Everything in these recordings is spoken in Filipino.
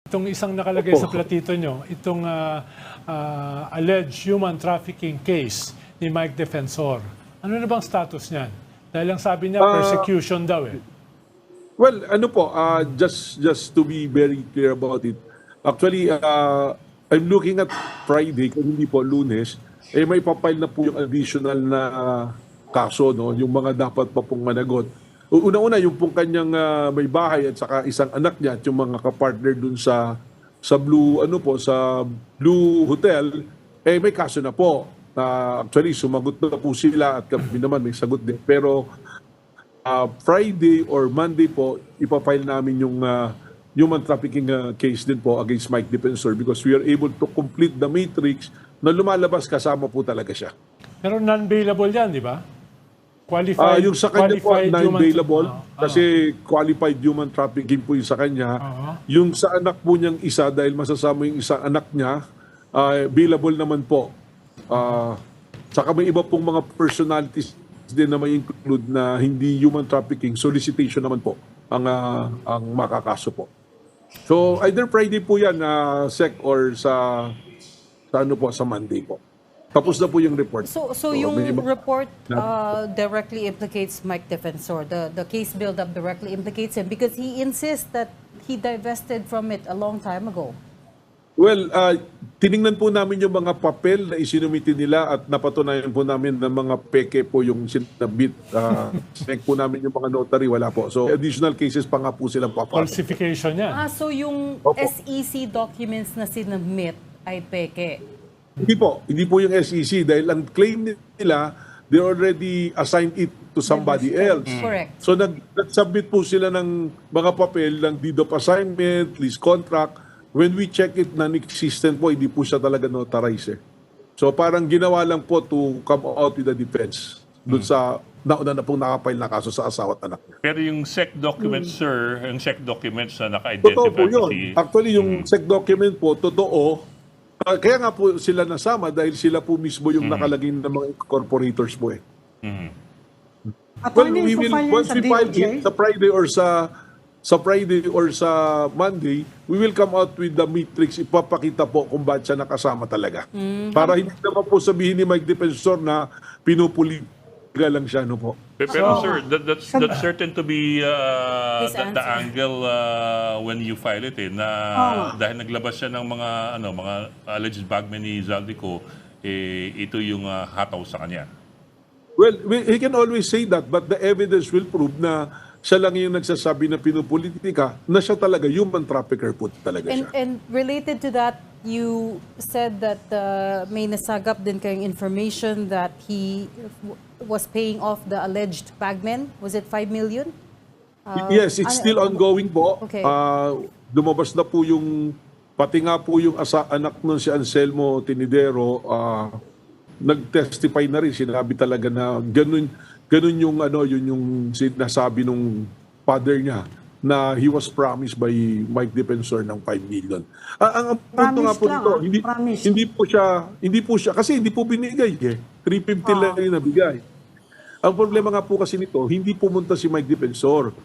Itong isang nakalagay Opo. sa platito nyo, itong alleged human trafficking case ni Mike Defensor. Ano na bang status niyan? Dahil ang sabi niya, persecution daw eh. Well, ano po, just to be very clear about it. Actually, I'm looking at Friday, kung hindi po Lunes, may papile na po yung additional na kaso, no? Yung mga dapat pa pong managot. Una-una, yung pong kanyang may bahay at saka isang anak niya at yung mga kapartner dun sa Blue, ano po, sa Blue Hotel, may kaso na po. Actually, sumagot na po sila at kami naman may sagot din. Pero Friday or Monday po, ipafile namin yung human trafficking case din po against Mike Defensor because we are able to complete the matrix na lumalabas kasama po talaga siya. Pero non-bailable yan, di ba? Qualified, Yung sa kanya po, qualified non-bailable human- kasi qualified human trafficking po yung sa kanya. Yung sa anak po niyang isa, dahil masasama yung isang anak niya, bailable naman po. Saka may iba pong mga personalities din na may include na hindi human trafficking, solicitation naman po ang makakaso po. So either Friday po yan, Sec, or sa ano po, sa Monday po. Tapos na po yung report. So yung may iba- report directly implicates Mike Defensor. The case build-up directly implicates him because he insists that he divested from it a long time ago. Well, tiningnan po namin yung mga papel na isinumiti nila at napatunayan po namin na mga peke po yung sinabit. Check po namin yung mga notary, wala po. So additional cases pa nga po silang papasok. Falsification yan. So yung Opo. SEC documents na sinubmit ay peke. Hindi po yung SEC dahil ang claim nila, they already assigned it to somebody else. Correct. So nag-submit po sila ng mga papel ng deed of assignment, lease contract. When we check it, non-existent po, hindi po siya talaga notarized. So parang ginawa lang po to come out with the defense doon sa nauna na pong nakapile na kaso sa asawa at anak niya. Pero yung SEC documents, sir, yung SEC documents na Totoo naka-identify po yun. Actually, yung SEC document po, totoo. Kaya nga po sila nasama dahil sila po mismo yung nakalagay ng mga incorporators po eh. Well, Attorney, we will, file yan once sa we file DOJ? it, sa Friday or sa Monday, we will come out with the matrix. Ipapakita po kung ba't siya nakasama talaga. Para hindi naman po sabihin ni Mike Defensor na pinupuliga lang siya, no po. Pero sir, that's certain to be His the answer. angle when you file it na dahil naglabas siya ng mga alleged bagman ni Zaldico, ito yung hataw sa kanya. Well, he can always say that, but the evidence will prove na siya lang yung nagsasabi na pinupolitika, na siya talaga, human trafficker po talaga siya. And related to that, you said that may nasagap din kayong information that he was paying off the alleged bagmen. Was it 5 million? Yes, it's still ongoing po. Okay. Lumabas na po yung, pati nga po yung anak nun si Anselmo Tinidero, nag-testify na rin, sinabi talaga na ganun yung yun yung sinasabi nung father niya na he was promised by Mike Defensor ng 5 million. Ang punto nga Promise po lang, dito, promise. hindi po siya kasi hindi po binigay eh. 350 lang yung nabigay. Ang problema nga po kasi nito, hindi pumunta si Mike Defensor.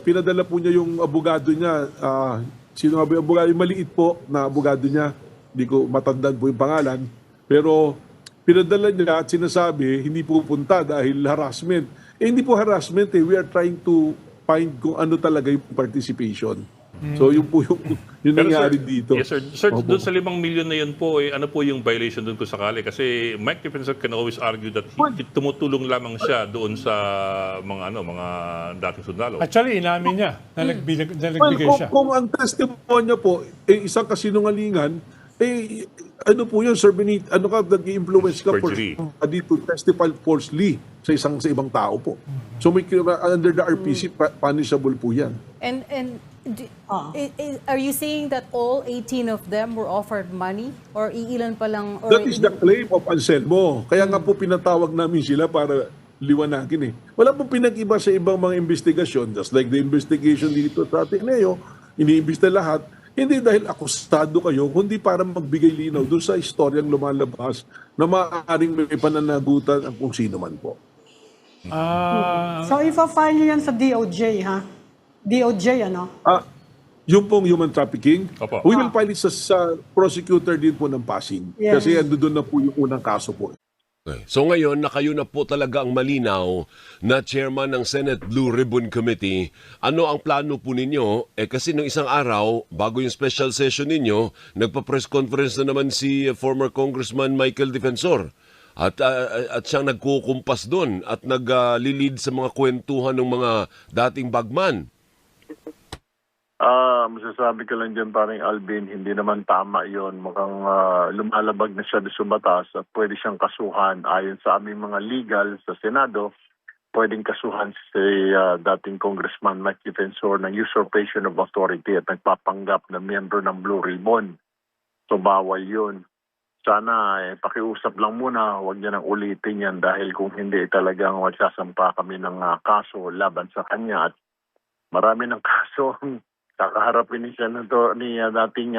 Pinadala po niya yung abogado niya, sino nga ba yung abogado? Yung maliit po na abogado niya, hindi ko matandaan po yung pangalan, pero pinadala niya at sinasabi, hindi pupunta dahil harassment. Hindi po harassment we are trying to find kung ano talaga yung participation. So yun po yung nangyari dito. Yes, sir. Sir, Opo. doon sa 5 million na yun po, ano po yung violation doon kung sakali? Kasi Mike Defensor can always argue that tumutulong lamang siya doon sa mga dating sundalo. Actually, inamin niya na nagbigay Well, siya. kung ang testimonya po, isang kasinungalingan, ano po yun, Sir Benit, nag-i-influence ka Perjury. to testify falsely sa ibang tao po. So may under the RPC, punishable po yan. And are you saying that all 18 of them were offered money? Or iilan pa lang? Or That is the claim of Anselmo. Kaya nga po pinatawag namin sila para liwanagin eh. Wala pong pinag-iba sa ibang mga investigasyon, just like the investigation dito sa Ateneo, iniimbista lahat, hindi dahil akusado kayo, kundi para magbigay linaw doon sa istoryang lumalabas na maaaring may pananagutan ang kung sino man po. So, ipa-file nyo yan sa DOJ, ha? DOJ, ano? yung pong human trafficking, Opo. we will file it sa prosecutor din po ng Pasig. Yes. Kasi ando doon na po yung unang kaso po. Okay. So ngayon, kayo na po talaga ang malinaw na chairman ng Senate Blue Ribbon Committee. Ano ang plano po ninyo? Kasi nung isang araw, bago yung special session ninyo, nagpa-press conference na naman si former Congressman Michael Defensor. At siyang nagkukumpas doon at naglilid sa mga kwentuhan ng mga dating bagman. Masasabi ko lang dyan, parang Alvin, hindi naman tama yon. Mukhang lumalabag na siya sa batas at pwede siyang kasuhan. Ayon sa aming mga legal sa Senado, pwedeng kasuhan si dating Congressman Mike Defensor ng usurpation of authority at nagpapanggap na miyembro ng Blue Ribbon. So bawal yun. Sana pakiusap lang muna, huwag niya nang ulitin yan dahil kung hindi talagang magsasampa kami ng kaso laban sa kanya at marami ng kaso kakaharapin ni Senator ni dating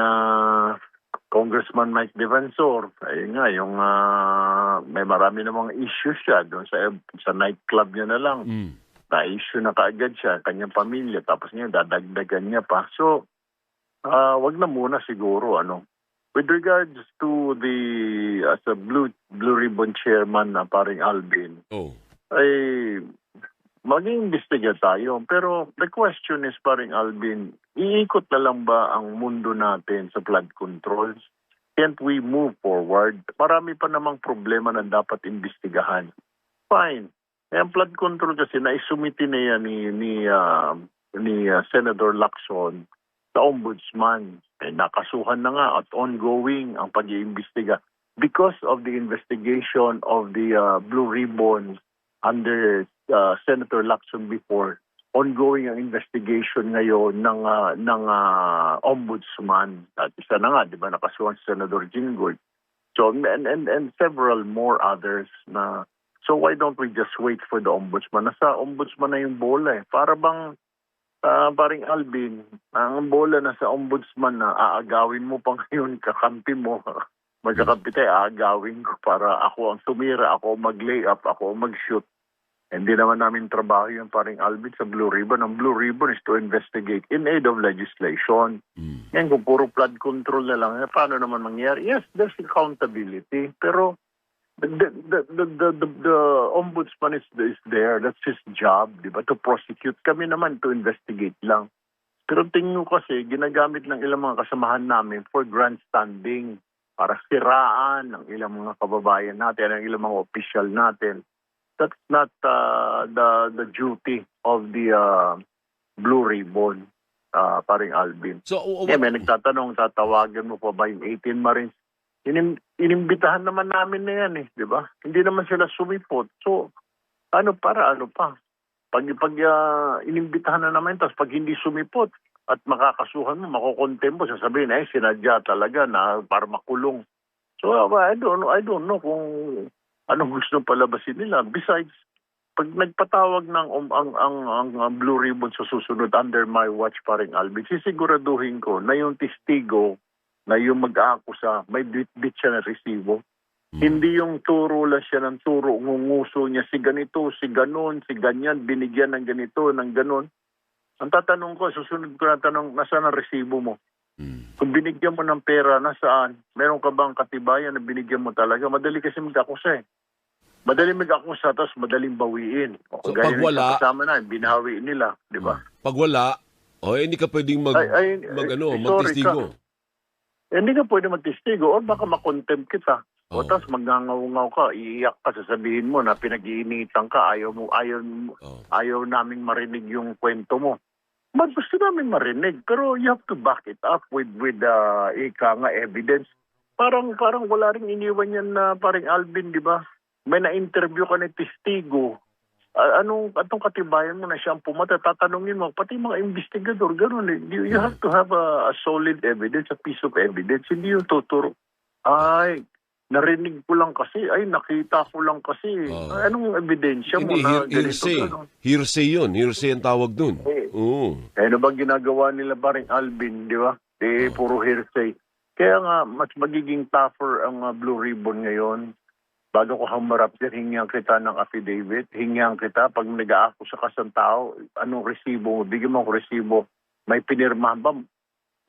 Congressman Mike Defensor. Ayun nga, yung may marami namang issues siya doon sa nightclub niya na lang. Na-issue na kaagad siya, kanyang pamilya, tapos ngayon dadagdagan niya pa. So, wag na muna siguro, With regards to the as a Blue Ribbon chairman na paring Alvin, ay mag-iimbestiga tayo. Pero the question is, paring Alvin, iikot na lang ba ang mundo natin sa flood controls? Can't we move forward? Marami pa namang problema na dapat imbestigahan. Fine. Ang flood control kasi naisumiti na yan ni Senator Lacson sa ombudsman. Nakasuhan na nga at ongoing ang pag-iimbestiga because of the investigation of the Blue Ribbon under Senator Lacson before. Ongoing ang investigation ngayon ng ombudsman. At isa na nga, di ba, nakasuhan si Senator Jinggoy. So, and several more others na. So why don't we just wait for the ombudsman? Nasa ombudsman na yung bola eh. Para bang paring Alvin, ang bola na sa ombudsman na aagawin mo pa ngayon, kakampi mo. Magkakampi tayo, aagawin ko para ako ang tumira, ako mag-lay up, ako mag-shoot. Hindi naman namin trabaho yung paring Alvin sa Blue Ribbon. Ang Blue Ribbon is to investigate in aid of legislation. Yan, kung puro flood control na lang, paano naman mangyari? Yes, there's accountability, pero the ombudsman is there. That's his job, di ba? To prosecute. Kami naman to investigate lang. Pero tingin ko kasi, ginagamit ng ilang mga kasamahan namin for grandstanding, para siraan ng ilang mga kababayan natin, ng ilang mga official natin. That's not the duty of the Blue Ribbon, paring Alvin. So, may nagtatanong, tatawagan mo pa ba yung 18 Marines? Inimbitahan naman namin na yan di ba? Hindi naman sila sumipot. So, ano pa? Pag inimbitahan na namin, tapos pag hindi sumipot at makakasuhan mo, makukontem mo, sasabihin, sinadya talaga na para makulong. So, I don't know kung anong gusto palabasin nila. Besides, pag nagpatawag ng ang Blue Ribbon sa susunod under my watch, paring Alvin, sisiguraduhin ko na yung testigo na yung mag-aakusa, may bit siya na resibo. Hindi yung turo lang siya ng turo, ngunguso niya si ganito, si ganon, si ganyan, binigyan ng ganito, ng ganon. Ang tatanong ko, susunod ko na tanong, nasaan ang resibo mo? Kung binigyan mo ng pera, nasaan? Meron ka bang katibayan na binigyan mo talaga? Madali kasi mag-akusa Madali mag-akusa, tapos madaling bawiin. So, gaya pag wala, kasama na, binawi nila, di ba? Pag wala, hindi ka pwedeng magtestigo. Hindi ka pwede magtestigo or baka makontempt kita. O tapos magngangaw-ngaw ka, iiyak ka, sasabihin mo na pinag-iinitan ka, ayaw naming marinig yung kwento mo. But gusto namin marinig, pero you have to back it up with evidence. Parang wala rin iniwan yan na paring Alvin, di ba? May na-interview ka ng testigo. Atong katibayan mo na siyang pumatay, tatanungin mo, pati mga investigador, gano'n You have to have a solid evidence, a piece of evidence. Hindi yung tuturo. Narinig ko lang kasi, nakita ko lang kasi. Anong ebidensya mo na ganito? Hearsay yun. Hearsay ang tawag dun. Ano bang ginagawa nila paring Alvin, di ba? Puro hearsay. Kaya nga, mas magiging tougher ang Blue Ribbon ngayon. Bago ko humarap dyan, hingyan kita ng affidavit, hingyan kita pag nag-aakusa ka sa tao, anong resibo mo, bigyan mo ako resibo, may pinirmahan ba,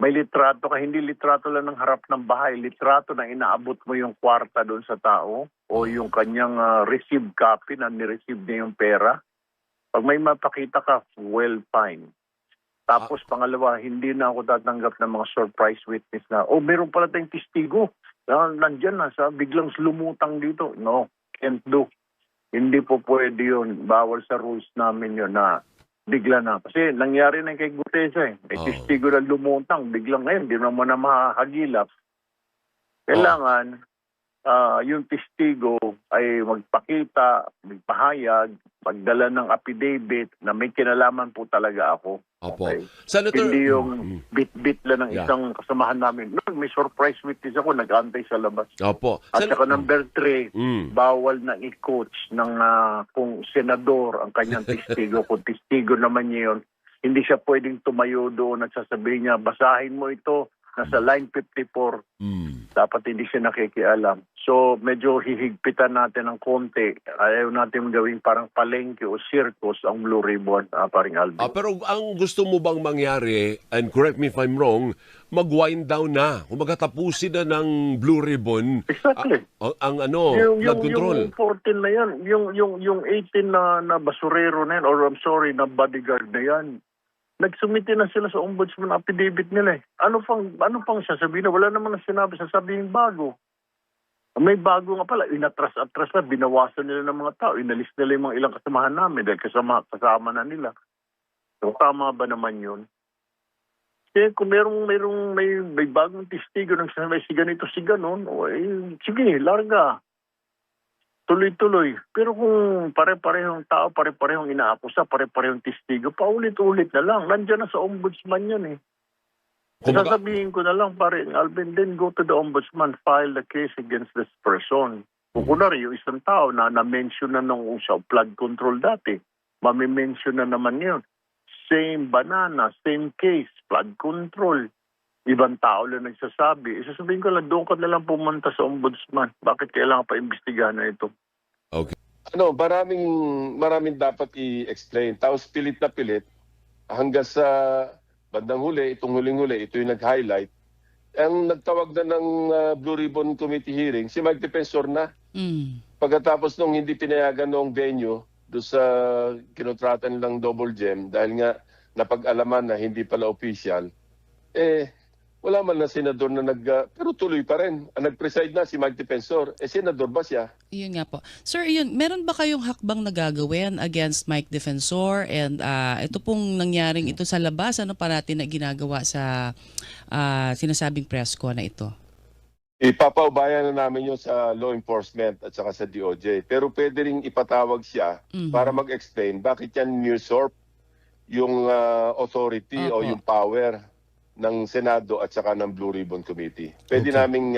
may litrato ka, hindi litrato lang ng harap ng bahay, litrato na inaabot mo yung kwarta doon sa tao o yung kanyang receive copy na ni-receive niya yung pera. Pag may mapakita ka, well, fine. Tapos pangalawa, hindi na ako tatanggap ng mga surprise witness na, meron pala tayong testigo. Nandyan na, biglang lumutang dito. No, can't do. Hindi po pwede yun. Bawal sa rules namin yun na bigla na. Kasi nangyari na kay Gutesa eh. Testigo na lumutang. Biglang ngayon, hindi naman na mahagilap. Kailangan, yung testigo ay magpakita, magpahayag, magdala ng affidavit na may kinalaman po talaga ako. Opo. Okay? Senator, Hindi yung bit-bit lang ng isang kasamahan namin. No, may surprise witness ako, nag-antay sa labas. Opo. At saka number 3, bawal na i-coach ng kung senador ang kanyang testigo. Kung testigo naman niya yun, hindi siya pwedeng tumayo doon at sasabihin niya, basahin mo ito, nasa line 54. Dapat hindi siya nakikialam. So, medyo hihigpitan natin ng konti. Ayaw natin gawing parang palengke o circus ang Blue Ribbon, paring Alvin. Pero ang gusto mo bang mangyari, and correct me if I'm wrong, mag-wind down na. Kung magkatapusin na ng Blue Ribbon, Exactly. ang flood control. Yung 14 na yan, yung 18 na basurero na yan, or I'm sorry, na bodyguard na yan, nagsumiti na sila sa ombudsman affidavit nila eh. Ano pang sasabihin na? Wala naman na sinabi, sasabihin bago. May bago nga pala, inatras-atras na, binawasan nila ng mga tao, inalis nila yung mga ilang kasamahan namin dahil kasama na nila. So, tama ba naman yun? Kasi kung may bagong testigo ng sinabi, si ganito, si ganon, sige, larga. Tuloy-tuloy. Pero kung pare-parehong tao, pare-parehong inaakusa, pare-parehong testigo, paulit-ulit na lang. Nandiyan na sa ombudsman yan eh. Sasabihin ko na lang, pare, Alvin, then go to the ombudsman, file the case against this person. Kung kunwari, yung isang tao na na-mention na nung sa flood control dati, mami-mention na naman yun. Same banana, same case, flood control. Ibang tao lang nagsasabi. Isasabihin ko lang, doon ka na lang pumunta sa ombudsman. Bakit kailangan pa imbestigahan na ito? Okay. Maraming dapat i-explain. Tapos pilit na pilit, hanggang sa bandang huli, itong huling-huli, ito yung nag-highlight. Ang nagtawag na ng Blue Ribbon Committee hearing, si Mike Defensor na. Pagkatapos nung hindi pinayagan noong venue, doon sa kinontrata nilang Double Gem, dahil nga napag-alaman na hindi pala official, wala man na senador na pero tuloy pa rin. Ang nag-preside na si Mike Defensor, senador ba siya? Yun nga po. Sir, meron ba kayong hakbang nagagawin against Mike Defensor? And ito pong nangyaring ito sa labas, ano pa natin na ginagawa sa sinasabing presko na ito? Ipapaubayan na namin yun sa law enforcement at saka sa DOJ. Pero pwede rin ipatawag siya para mag-explain bakit yan usurp yung authority o yung power ng Senado at saka ng Blue Ribbon Committee. Pwede naming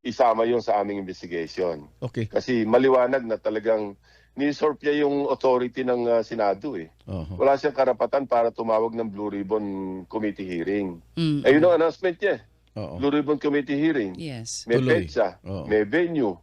isama yon sa aming investigation. Okay. Kasi maliwanag na talagang ni-usurp niya yung authority ng Senado eh. Wala siyang karapatan para tumawag ng Blue Ribbon Committee hearing. Ayun ang announcement niya. Blue Ribbon Committee hearing. Yes. May Tuloy. petsa, may venue.